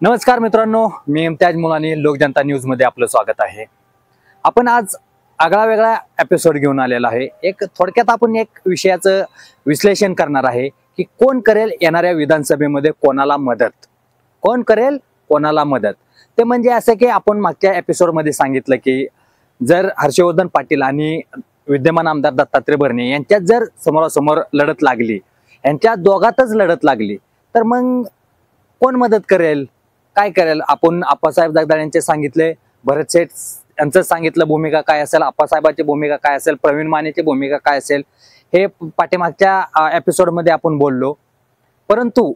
नमस्कार मित्रांनो, मी इम्तियाज मुलानी लोकजनता न्यूज मध्ये आपलं स्वागत आहे। आपण आज आगळा वेगळा एपिसोड घेऊन आलेला आहे। एक थोडक्यात आपण एक विषयाचं विश्लेषण करणार आहे की कोण करेल येणाऱ्या विधानसभेमध्ये कोणाला मदत, कोण करेल कोणाला मदत। ते म्हणजे असं की आपण मागच्या एपिसोड मध्ये सांगितलं की जर हर्षवर्धन पाटील आणि विद्यमान आमदार दत्तात्रय भरणे यांच्यात जर समोरासमोर लढत लागली, यांच्या दोघातच लढत लागली, तर मग कोण मदत करेल, काय करेल। आपण आप्पासाहेब जगदाळे यांचे सांगितले, भरत शेठ यांचं सांगितलं भूमिका काय असेल, आप्पासाहेबांची भूमिका काय असेल, प्रवीण मानेची भूमिका काय असेल, हे पाठीमागच्या एपिसोड मध्ये आपण बोललो। परंतु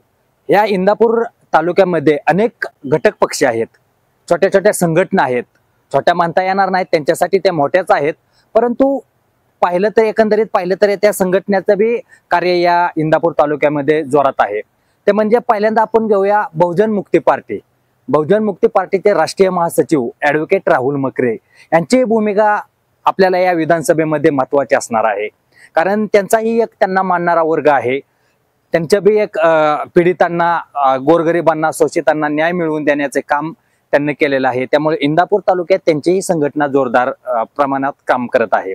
या इंदापूर तालुक्यामध्ये अनेक घटक पक्ष आहेत, छोट्या छोट्या संघटना आहेत। छोट्या म्हणता येणार नाहीत, त्यांच्यासाठी त्या मोठ्याच आहेत, परंतु पाहिलं तर एकंदरीत पाहिलं तर त्या संघटनेचं बी कार्य या इंदापूर तालुक्यामध्ये जोरात आहे। ते म्हणजे पहिल्यांदा आपण घेऊया बहुजन मुक्ती पार्टी। बहुजन मुक्ती पार्टीचे राष्ट्रीय महासचिव ॲडव्होकेट राहुल मकरे यांची भूमिका आपल्याला या विधानसभेमध्ये महत्त्वाची असणार आहे, कारण त्यांचाही एक त्यांना मानणारा वर्ग आहे। त्यांच्या बी एक पीडितांना, गोरगरिबांना, शोषितांना न्याय मिळवून देण्याचे काम त्यांनी केलेलं आहे। त्यामुळे इंदापूर तालुक्यात त्यांचीही संघटना जोरदार प्रमाणात काम करत आहे।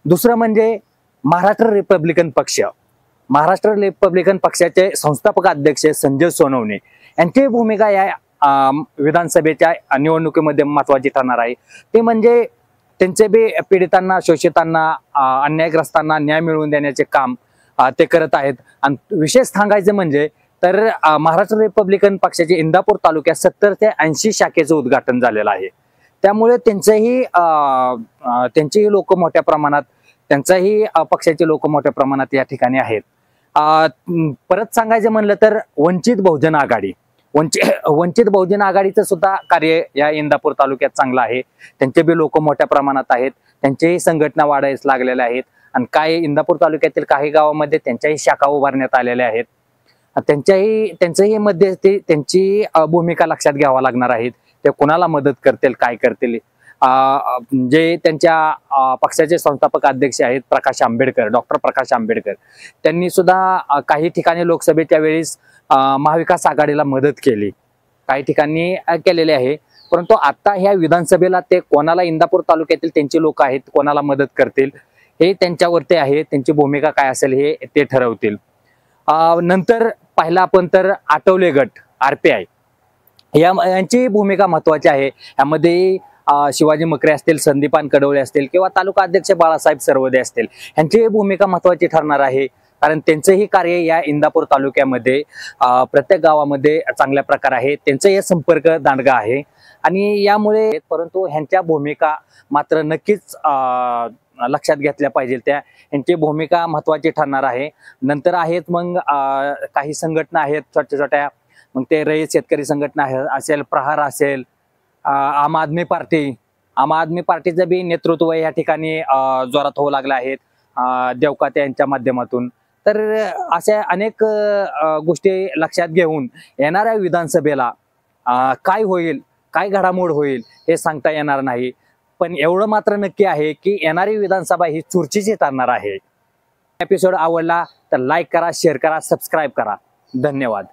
दुसरं म्हणजे महाराष्ट्र रिपब्लिकन पक्ष। महाराष्ट्र रिपब्लिकन पक्षाचे संस्थापक अध्यक्ष संजय सोनवणे यांची भूमिका या विधानसभेच्या निवडणुकीमध्ये महत्त्वाची ठरणार आहे। ते म्हणजे त्यांचे बी पीडितांना, शोषितांना, अन्यायग्रस्तांना न्याय मिळवून देण्याचे काम ते करत आहेत। आणि विशेष सांगायचं म्हणजे तर महाराष्ट्र रिपब्लिकन पक्षाचे इंदापूर तालुक्यात 70 ते 80 शाखेचं उद्घाटन झालेलं आहे। त्यामुळे त्यांचेही लोक मोठ्या प्रमाणात, त्यांचाही पक्षाचे लोक मोठ्या प्रमाणात या ठिकाणी आहेत। परत सांगायचं म्हणलं तर वंचित बहुजन आघाडी, वंचित बहुजन आघाडीचं सुद्धा कार्य या इंदापूर तालुक्यात चांगलं आहे। त्यांचे बी लोक मोठ्या प्रमाणात आहेत, त्यांच्याही संघटना वाढायला लागलेल्या आहेत। आणि काही इंदापूर तालुक्यातील काही गावामध्ये त्यांच्याही शाखा उभारण्यात आलेल्या आहेत। त्यांच्याही मध्ये त्यांची भूमिका लक्षात घ्यावा लागणार आहे। ते कोणाला मदत करतील, काय करतील। जे त्यांच्या पक्षाचे संस्थापक अध्यक्ष आहेत प्रकाश आंबेडकर, डॉक्टर प्रकाश आंबेडकर, त्यांनी सुद्धा काही ठिकाणी लोकसभेच्या वेळेस महाविकास आघाडीला मदत केली, काही ठिकाणी केलेली आहे। परंतु आता ह्या विधानसभेला ते कोणाला, इंदापूर तालुक्यातील त्यांचे लोक आहेत, कोणाला मदत करतील हे त्यांच्यावरती आहे। त्यांची भूमिका काय असेल हे ते ठरवतील। नंतर पाहिलं आपण तर आठवले गट, RPI यांची भूमिका महत्वाची आहे। यामध्ये शिवाजी मकरे असतील, संदीपान कडवळे असतील किंवा तालुका अध्यक्ष बाळासाहेब सरवदे असतील, यांची भूमिका महत्वाची ठरणार आहे। कारण त्यांचंही कार्य या इंदापूर तालुक्यामध्ये प्रत्येक गावामध्ये चांगल्या प्रकारे आहे, त्यांचं हे संपर्क दांडगा आहे आणि यामुळे, परंतु ह्यांच्या भूमिका मात्र नक्कीच लक्षात घेतल्या पाहिजे। यांची भूमिका महत्वाची ठरणार आहे। नंतर आहेत मग काही संघटना आहेत छोट्या छोट्या, मग ते रयत शेतकरी संघटना असेल, प्रहार असेल, आम आदमी पार्टीचं बी नेतृत्व या ठिकाणी जोरात होऊ लागलं आहे देवकाते यांच्या माध्यमातून। तर अशा अनेक गोष्टी लक्षात घेऊन येणाऱ्या विधानसभेला काय होईल, काय घडामोड होईल हे सांगता येणार नाही। पण एवढं मात्र नक्की आहे की येणारी विधानसभा ही चुरशीची ठरणार आहे। एपिसोड आवडला तर लाईक करा, शेअर करा, सबस्क्राईब करा। धन्यवाद।